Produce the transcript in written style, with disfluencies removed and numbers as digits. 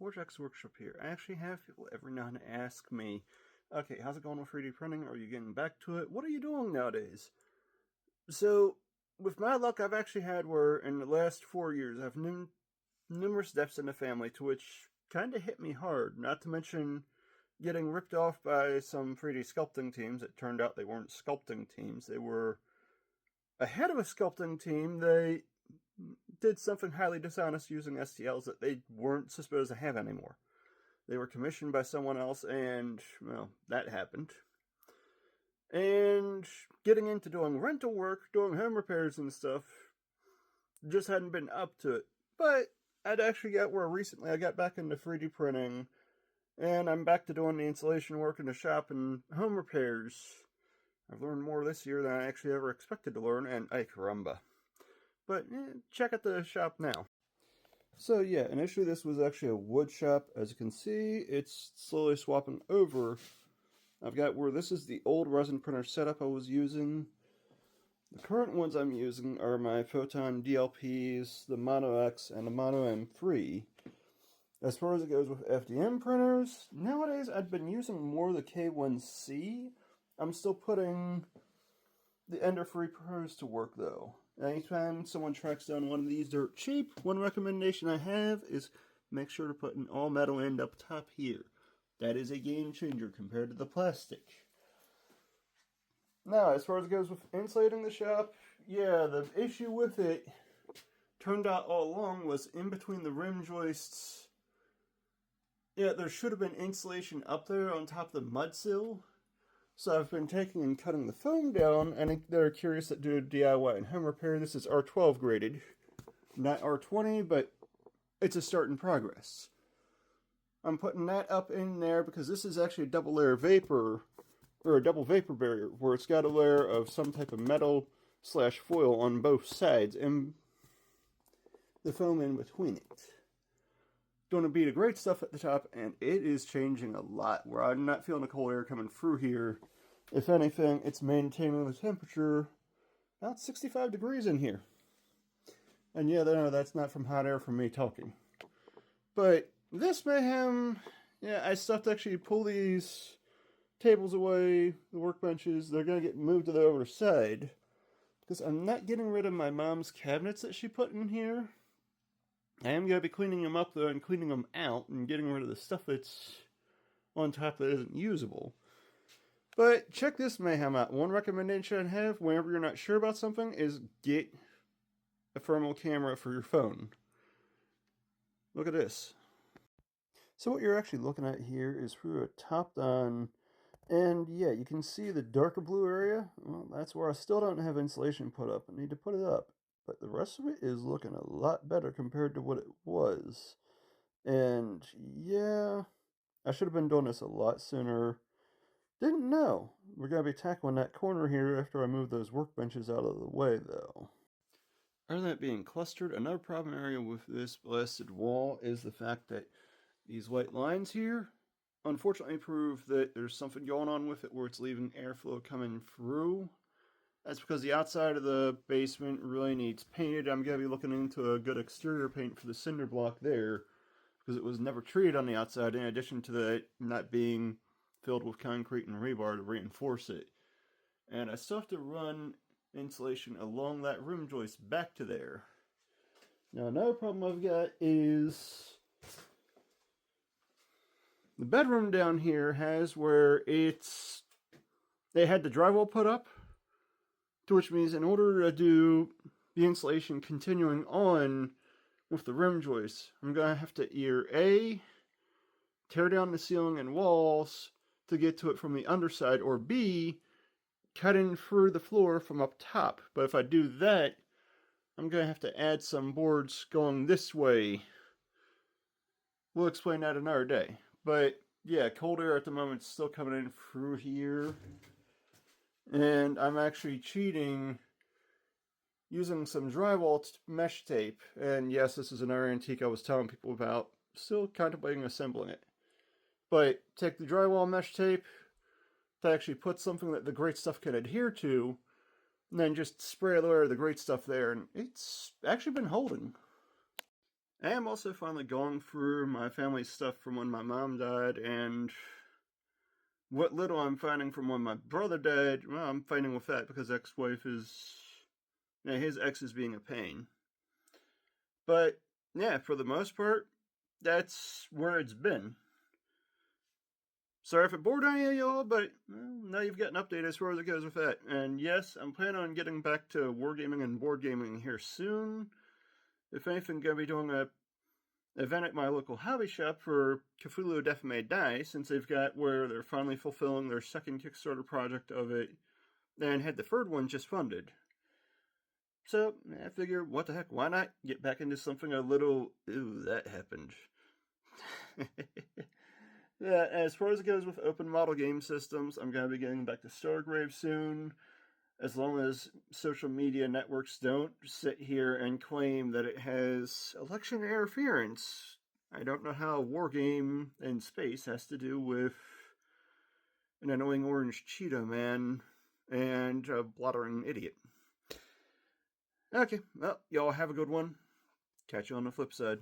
Warjack's Workshop here. I actually have people every now and then ask me, okay, how's it going with 3D printing? Are you getting back to it? What are you doing nowadays? So, with my luck, I've actually had where in the last 4 years, I've numerous deaths in the family, to which kind of hit me hard. Not to mention getting ripped off by some 3D sculpting teams. It turned out they weren't sculpting teams. They were ahead of a sculpting team. They did something highly dishonest using STLs that they weren't supposed to have anymore. They were commissioned by someone else, and, well, that happened. And getting into doing rental work, doing home repairs and stuff, just hadn't been up to it. But I'd actually got where recently I got back into 3D printing, and I'm back to doing the installation work in the shop and home repairs. I've learned more this year than I actually ever expected to learn, and ay caramba. But check out the shop now. So yeah, initially this was actually a wood shop. As you can see, it's slowly swapping over. I've got where this is the old resin printer setup I was using. The current ones I'm using are my Photon DLPs, the Mono X, and the Mono M3. As far as it goes with FDM printers, nowadays I've been using more the K1C. I'm still putting the Ender 3 Pros to work though. Anytime someone tracks down one of these dirt cheap, one recommendation I have is make sure to put an all metal end up top here. That is a game changer compared to the plastic. Now, as far as it goes with insulating the shop, yeah, the issue with it turned out all along was in between the rim joists. Yeah, there should have been insulation up there on top of the mud sill. So I've been taking and cutting the foam down, and they're curious that do DIY and home repair. This is R12 graded, not R20, but it's a start in progress. I'm putting that up in there because this is actually a double layer vapor, or a double vapor barrier, where it's got a layer of some type of metal / foil on both sides, and the foam in between it. Doing a bead of great stuff at the top, and it is changing a lot, where I'm not feeling the cold air coming through here. If anything, it's maintaining the temperature about 65 degrees in here. And yeah, no, that's not from hot air from me talking. But this mayhem, yeah, I still have to actually pull these tables away, the workbenches. They're going to get moved to the other side, because I'm not getting rid of my mom's cabinets that she put in here. I am going to be cleaning them up though and cleaning them out and getting rid of the stuff that's on top that isn't usable. But check this mayhem out. One recommendation I have whenever you're not sure about something is get a thermal camera for your phone. Look at this. So what you're actually looking at here is through a top-down, and yeah, you can see the darker blue area. Well, that's where I still don't have insulation put up. I need to put it up. But the rest of it is looking a lot better compared to what it was. And yeah, I should have been doing this a lot sooner. Didn't know. We're going to be tackling that corner here after I move those workbenches out of the way, though. Other than that being clustered, another problem area with this blasted wall is the fact that these white lines here unfortunately prove that there's something going on with it where it's leaving airflow coming through. That's because the outside of the basement really needs painted. I'm going to be looking into a good exterior paint for the cinder block there, because it was never treated on the outside, in addition to that not being filled with concrete and rebar to reinforce it. And I still have to run insulation along that rim joist back to there. Now another problem I've got is the bedroom down here has where they had the drywall put up, to which means in order to do the insulation continuing on with the rim joists, I'm going to have to either A, tear down the ceiling and walls to get to it from the underside, or B, cut in through the floor from up top. But if I do that, I'm going to have to add some boards going this way. We'll explain that another day. But yeah, cold air at the moment is still coming in through here. And I'm actually cheating using some drywall mesh tape. And yes, this is another antique I was telling people about. Still contemplating assembling it. But take the drywall mesh tape to actually put something that the great stuff can adhere to, and then just spray a layer of the great stuff there, and it's actually been holding. I am also finally going through my family stuff from when my mom died, and what little I'm finding from when my brother died, well, I'm fighting with that because ex-wife is... Yeah, his ex is being a pain. But, yeah, for the most part, that's where it's been. Sorry if it bored any of y'all, but now you've got an update as far as it goes with that. And yes, I'm planning on getting back to wargaming and board gaming here soon. If anything, gonna be doing a event at my local hobby shop for Cthulhu Death May Die, since they've got where they're finally fulfilling their second Kickstarter project of it, and had the third one just funded. So I figure, what the heck, why not get back into something a little... Ooh, that happened. Yeah, as far as it goes with open model game systems, I'm going to be getting back to Stargrave soon, as long as social media networks don't sit here and claim that it has election interference. I don't know how a war game in space has to do with an annoying orange Cheeto man and a blathering idiot. Okay, well, y'all have a good one. Catch you on the flip side.